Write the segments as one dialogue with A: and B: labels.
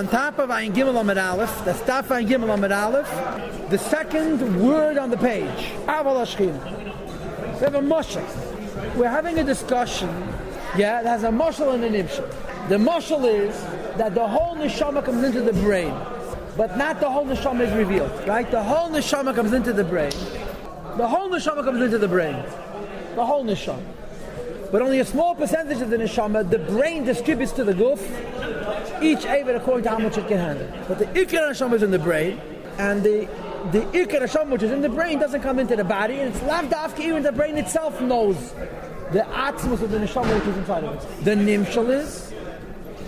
A: On top of Ayin Gimel Amid Aleph, that's Daf Ayin Gimel Amid Aleph, the second word on the page, Aval HaShechina. We have a mashal. We're having a discussion, that has a mashal and an nimshal. The mashal is that the whole neshama comes into the brain, but not the whole neshama is revealed, right? The whole neshama comes into the brain. The whole neshama comes into the brain. The whole neshama. But only a small percentage of the neshama, the brain distributes to the guf, each Eivet according to how much it can handle. But the Ikar Neshama is in the brain, and the Ikar Neshama which is in the brain doesn't come into the body, and it's lav dafka, even the brain itself knows the atzmus of the Neshama which is inside of it. The nimshal is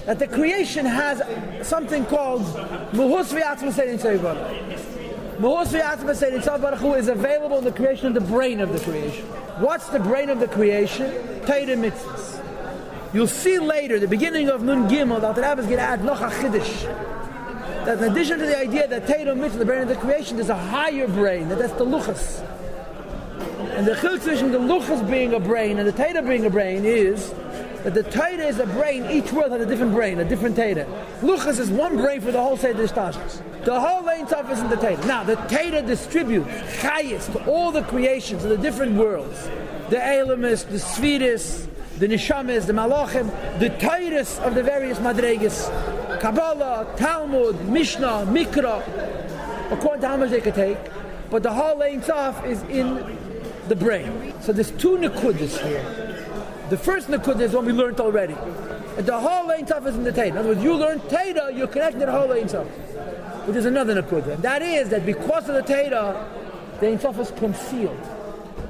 A: that the creation has something called Muhus v'atzmas Ein Sof Baruch. Muhus v'atzmas Ein Sof Baruch Hu is available in the creation, in the brain of the creation. What's the brain of the creation? Torah mitzvahs. You'll see later, the beginning of Nun Gimel, that the rabbis get add noch a chiddush. That in addition to the idea that Torah mitzvah, the brain of the creation, there's a higher brain, that's the luchas. And the chiluk between the luchas being a brain and the Torah being a brain is that the Torah is a brain, each world has a different brain, a different Torah. Luchas is one brain for the whole Seder Shtashis. The whole Ein Sof is in the Torah. Now, the Torah distributes chayis to all the creations of the different worlds. The Elamis, the Sfiris, the Neshamis, the Malachim, the Teiris of the various Madregas, Kabbalah, Talmud, Mishnah, Mikra, according to how much they could take. But the whole Ein Sof is in the brain. So there's two Nekudas here. The first Nekudah is one we learned already. And the whole Ein Sof is in the Torah. In other words, you learn Torah, you're connected to the whole Ein Sof. But there's another Nekudah. And that is that because of the Torah, the Ein Sof is concealed.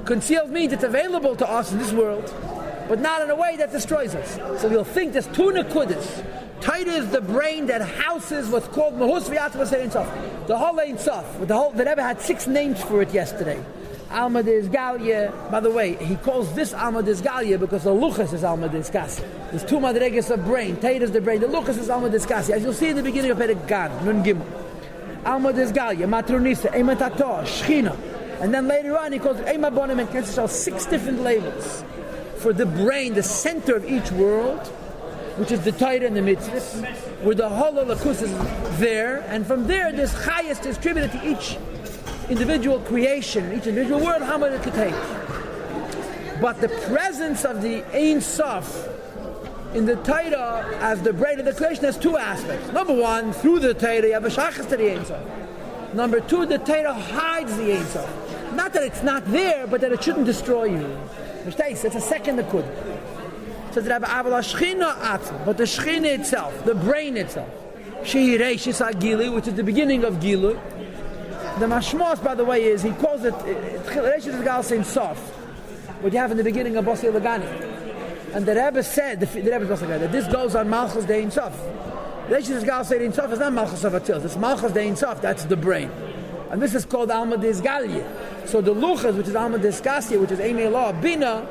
A: Concealed means it's available to us in this world, but not in a way that destroys us. So you'll think there's two nekudas. Torah is the brain that houses what's called Mahus v'Yatzmas Ein Sof. The whole Ein Sof. The Rebbe had 6 names for it yesterday. Alma des Galya. By the way, he calls this Alma des Galya because the Luchas is Alma des Kasi. There's 2 madregas of brain. Torah is the brain. The Luchas is Alma des Kasi. As you'll see in the beginning of Perek Gan, Nun Gimel. Alma des Galya, Matronisa, Eimatato, Shechina. And then later on he calls it Eima Bonim and Kensel, 6 different labels for the brain, the center of each world, which is the Torah and the mitzvahs, where the whole Holocaust is there, and from there this chayas distributed to each individual creation, each individual world, how much it could take. But the presence of the Ein Sof in the Torah as the brain of the creation has 2 aspects. Number 1, through the Torah you have a shachas to the Ein Sof. Number 2, the Torah hides the Ein Sof. Not that it's not there, but that it shouldn't destroy you. It's a second Nakud. So the Rabbi Aval HaShechina Atzma, but the Shechina itself, the brain itself, Shehi Reishis HaGilui, which is the beginning of Gilui. The Mashmos, by the way, is, he calls it Reishis HaGal Ein Sof, what you have in the beginning of Bosi Lagani. And the Rebbe said, the Rebbe said that this goes on Malchus de Ein Sof. Reishis HaGal Ein Sof is not Malchus of Atil, it's Malchus de Ein Sof, that's the brain. And this is called Alma des Galya. So the Luchas, which is Alma des Kasya, which is Eimei Law, Bina,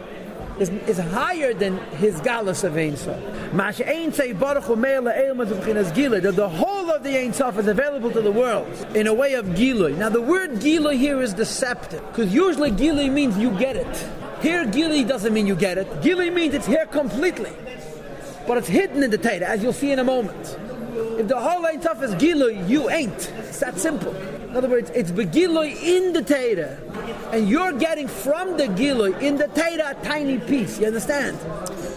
A: is higher than his Galus of Ein Sof. The whole of the Ein Sof is available to the world in a way of Gilui. Now the word Gilui here is deceptive, because usually Gilui means you get it. Here Gilui doesn't mean you get it. Gilui means it's here completely. But it's hidden in the Torah, as you'll see in a moment. If the whole Ein Sof is Gilui, you ain't. It's that simple. In other words, it's Begilui in the Torah, and you're getting from the Gilui in the Torah a tiny piece. You understand?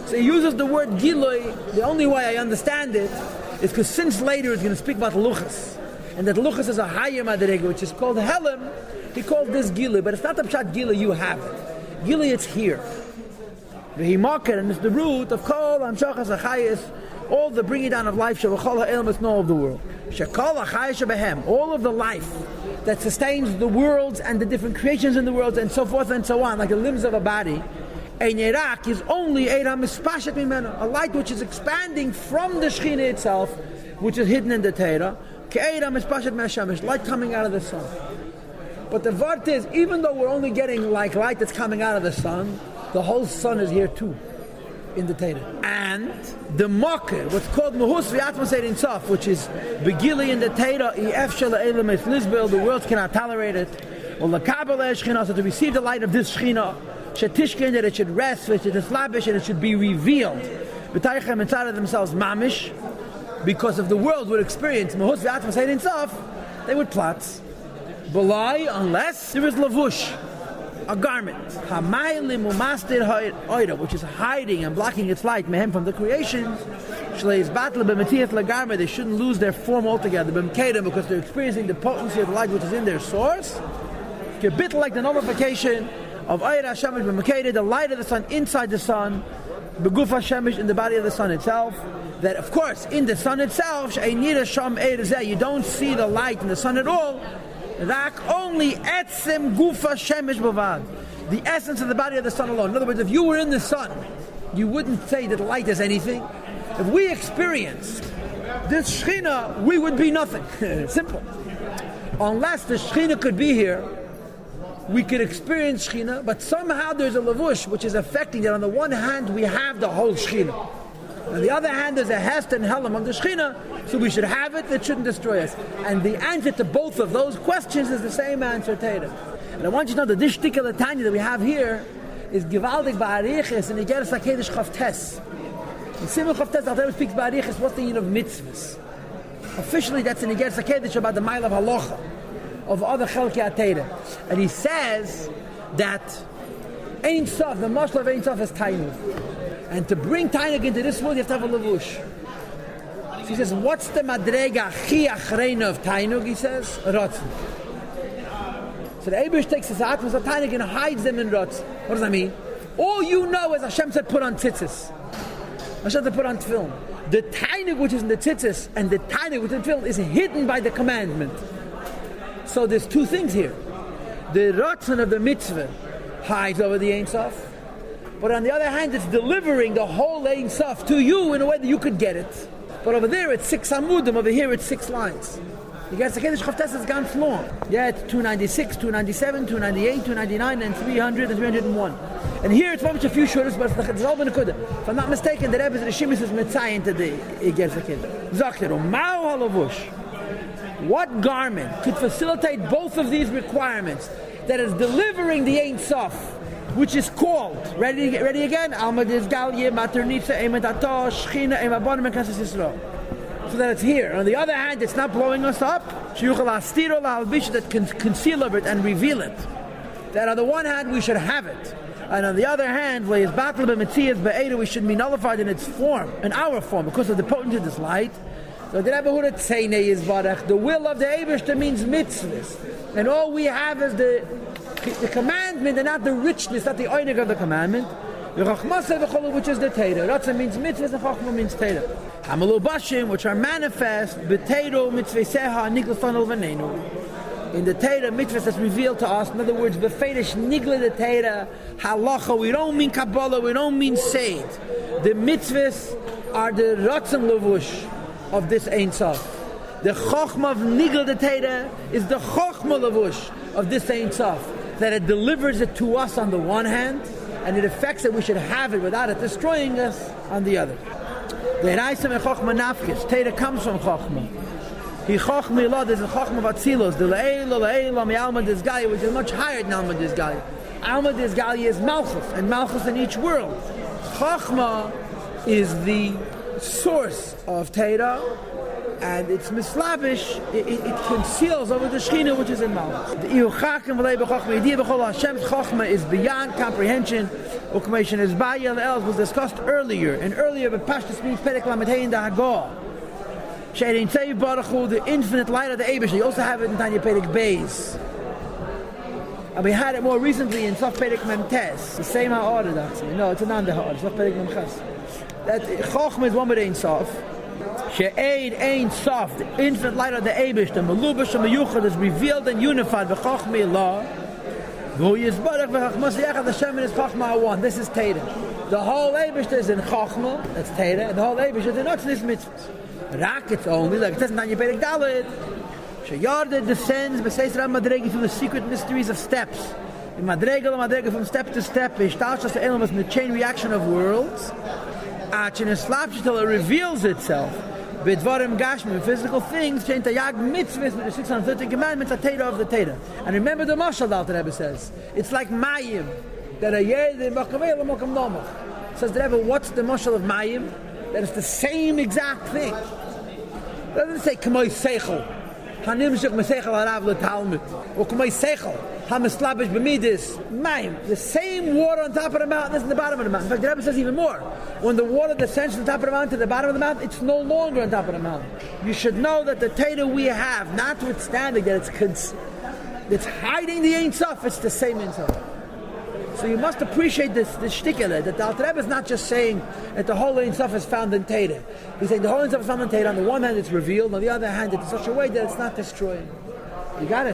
A: So he uses the word Gilui. The only way I understand it is because since later he's going to speak about Luchas, and that Luchas is a higher madrega, which is called Helam. He calls this Gilui, but it's not the pshat Gilui you have it. Gilui, it's here. Vehimakar, and it's the root of Kol Amshachas Achayis, all the bringing down of life, Shavachol HaElmas, know of the world. Shekol HaChayis Shebehem, all of the life that sustains the worlds and the different creations in the world and so forth and so on, like the limbs of a body. Ein Yerak is only Eira Mispashet Mimena, a light which is expanding from the Shechina itself, which is hidden in the Torah. Ke'eira Mispashet Me'ashamesh, light coming out of the sun. But the vart is, even though we're only getting like light that's coming out of the sun, the whole sun is here too, in the Torah. And the Mocker, what's called Mahus v'Yatzmas Ein Sof, which is Begili in the Torah, the worlds cannot tolerate it. Well, the Kabbalah Shechina, so to receive the light of this Shechina, Shetishkin, that it should rest, which it is lavish, and it should be revealed. B'taychem inside of themselves, mamish, because if the world would experience Mahus V'Atmas Ein Sof, they would plot. Belai, unless there is lavush, a garment, which is hiding and blocking its light, mehem, from the creation. They shouldn't lose their form altogether, because they're experiencing the potency of the light which is in their source. A bit like the nullification of Iyar HaShemesh, the light of the sun inside the sun, Beguf HaShemesh, in the body of the sun itself. That, of course, in the sun itself, you don't see the light in the sun at all. Only etzem gufa shemesh bavad, the essence of the body of the sun alone. In other words, if you were in the sun, you wouldn't say that light is anything. If we experienced this Shechina, we would be nothing. Simple. Unless the Shechina could be here, we could experience Shechina, but somehow there's a lavush which is affecting that. On the one hand, we have the whole Shechina. On the other hand, there's a hest and helam of the Shechina, so we should have it, that shouldn't destroy us. And the answer to both of those questions is the same answer, Teda. And I want you to know that this particular Tanya that we have here is Givaldik Ba'arichis and Iyar Sakedesh Chavtes. In Simon Chavtes, Alter speaks Ba'arichis, what's the meaning of mitzvahs? Officially, that's in Iyar Sakedesh about the mile of halacha, of other Chelkei HaTeira. And he says that Ein Sof, the mashal of Ein Sof is Tainug. And to bring Tainug into this world, you have to have a lavush. So he says, what's the madrega chi achreina of Tainug? He says, Ratzon. So the Eibush takes his atmas of Tainug and hides them in Ratzon. What does that mean? All you know is Hashem said put on tzitzis. Hashem said put on tefillin. The Tainug which is in the tzitzis and the Tainug which is in tefillin is hidden by the commandment. So there's two things here. The Ratzon of the mitzvah hides over the Ein Sof. But on the other hand, it's delivering the whole Ein Sof to you in a way that you could get it. But over there, it's 6 amudim. Over here, it's 6 lines. You guys, the Kedesh Chavtes has gone long. Yeah, it's 296, 297, 298, 299, and 300, and 301. And here, it's a few shortest, but it's all been a kudah. If I'm not mistaken, the Rebbe's Rishimis is Metzayin today. Iyar Sakedesh. Zakir, Ma'u halavush. What garment could facilitate both of these requirements? That is delivering the Ein Sof, which is called, ready again? Alma Dizgalye, Maternitza, Emetato, Shechina, Emabonim, and Kassis Yisrael. So that it's here. On the other hand, it's not blowing us up. Shiyuchal Astiro La'albish, that can conceal of it and reveal it. That on the one hand, we should have it. And on the other hand, we should be nullified in its form, in our form, because of the potency of this light. So the Rebbe Huda Tzeine is Barach. The will of the Eibishter means mitzvahs. And all we have is the commandment and not the richness, not the oinig of the commandment. Which is the Teda. Ratzah means mitzvahs and Chachma means Teda. Hamalu Bashim, which are manifest, B'Tedo mitzvah niglafan alvanenu. In the Teda, mitzvahs that's revealed to us. In other words, B'Feidish nigla the Teda, halacha, we don't mean Kabbalah, we don't mean Seid. The mitzvahs are the Ratzah Lavush of this Ein Sof. The Chochma of Nigel the Teda is the Chochma Lavush of this Ein Sof. That it delivers it to us on the one hand, and it affects that we should have it without it destroying us on the other. The Eraisam and Chochma Nafkis, Teda comes from Chochma. He Chochma Ilad is a Chochma of Atzilos, the Le'ela Alma Dizgalia, which is much higher than Alma Dizgalia. Alma Dizgalia is Malchus, and Malchus in each world. Chochma is the source of Teda, and it's mislavish, it conceals over the Shechina which is in Malchus. The Hashem's Chochma is beyond comprehension. Was discussed earlier, and earlier, but Pashtus means Perek Lametein da Hagor. The infinite light of the Eibush. You also have it in Tanya Perek Beis. And we had it more recently in Sof Perek Memtes. The same order, actually. No, it's another order. Sof Perek Memches. That Chochma is one with Ein Sof. She'eid Ein Sof, the infinite light of the Eibush, the Melubash and Meyuchad is revealed and unified. V'Chochma Allah. V'hu Yisbarach v'Chachmas Yechad Hashem and His Chochma are one. This is Teda. The whole Eibush is in Chochma, that's Teda, and the whole Eibush is in Otznis Mitzvahs. Rak, it's only, like it says in Tanya Perek Dalet. She'yarda descends, B'seis Ram Madregi, through the secret mysteries of steps. In Madrega from step to step, Ishtash Elam in the chain reaction of worlds. Till it reveals itself. Bidvarim Gashmi, physical things, change Tayag mitzvahs with the 613 commandments, a Teda of the Teda. And remember the Mashal that the Rebbe says. It's like Mayim, that a Yed in Makavel Makam Nomach. Says the Rebbe, what's the Mashal of Mayim? That is the same exact thing. It doesn't say K'may Seichel. Hanimshich Meseichel Harav L'Talmud. Or K'may Seichel. HaMeslabish B'midis. Maim. The same water on top of the mountain is in the bottom of the mountain. In fact, the Rebbe says even more. When the water descends from the top of the mountain to the bottom of the mountain, it's no longer on top of the mountain. You should know that the Torah we have, notwithstanding that it's hiding the Ein Sof, it's the same Ein Sof. So you must appreciate this shtickele, that the Alter Rebbe is not just saying that the whole Ein Sof is found in Torah. He's saying the whole Ein Sof is found in Torah. On the one hand, it's revealed. On the other hand, it's in such a way that it's not destroying. You got it.